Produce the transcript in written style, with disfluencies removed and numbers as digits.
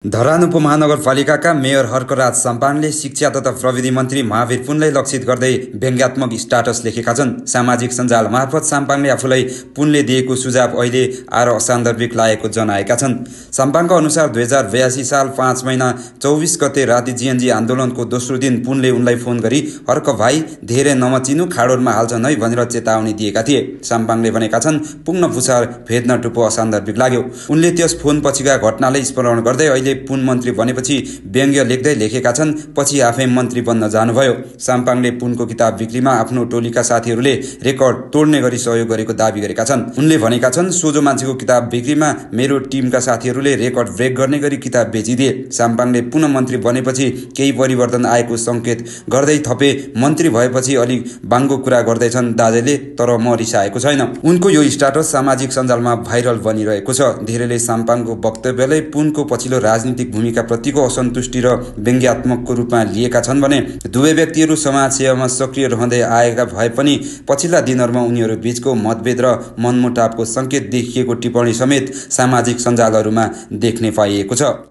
Dharan उपमहानगरपालिकाका mayor Harkaraj साम्पाङले शिक्षा तथा प्रविधि मन्त्री महावीर पुनलाई लक्षित गर्दै व्यङ्ग्यात्मक स्टाटस लेखेका छन्। सामाजिक सञ्जाल मार्फत साम्पाङले आफूलाई पुनले दिएको सुझाव अहिले आएर असान्दर्भिक लागेको जनाएका छन्। साम्पाङका अनुसार 2082 साल 5 महिना 24 गते राति जीएनजी आन्दोलनको दोस्रो दिन पुनले उनलाई फोन गरी हर्क भाइ धेरै नमचिनु खाडोलमा हाल्छन् है भनेर चेतावनी दिएका थिए। साम्पाङले भनेका छन् पुग्न पुछार भेट्न टुप्पो असान्दर्भिक लाग्यो। उनले त्यस फोन पछिका घटनालाई स्मरण गर्दै अहिले पुन मन्त्री बनेपछि व्यङ्ग्य लेख्दै लेखेका छन्, पछि आफै मन्त्री बन्न जानुभयो। साम्पाङले पुनको किताब बिक्रीमा आफ्नो टोलीका साथीहरूले रेकर्ड तोड्ने गरी सहयोग गरेको दावी गरेका छन्। उनले भनेका छन्, सोझो मान्छेको किताब बिक्रीमा मेरो टिमका साथीहरूले रेकर्ड ब्रेक गर्ने गरी किताब बेचिदिए। साम्पाङले पुनः मन्त्री बनेपछि केही परिवर्तन आएको सङ्केत गर्दै थपे, मन्त्री भएपछि अलिक बाङ्गो कुरा गर्दैछन् दाजेले, तर म रिसाएको छैन। उनको यो स्टाटस सामाजिक सञ्जालमा भाइरल बनिरहेको छ। धेरैले साम्पाङको वक्तव्यलाई पुनको पछिल्लो राजनीतिक भूमिका प्रतिको असन्तुष्टि र व्यङ्ग्यात्मकको रूपमा लिएका छन् भने दुवै व्यक्तिहरू समाजसेवामा सक्रिय रहँदै आएका भए पनि पछिल्ला दिनहरूमा उनीहरू बीचको मतभेद र मनमुटावको सङ्केत देखिएको टिप्पणी समेत सामाजिक सञ्जालहरूमा देख्ने पाइएको छ।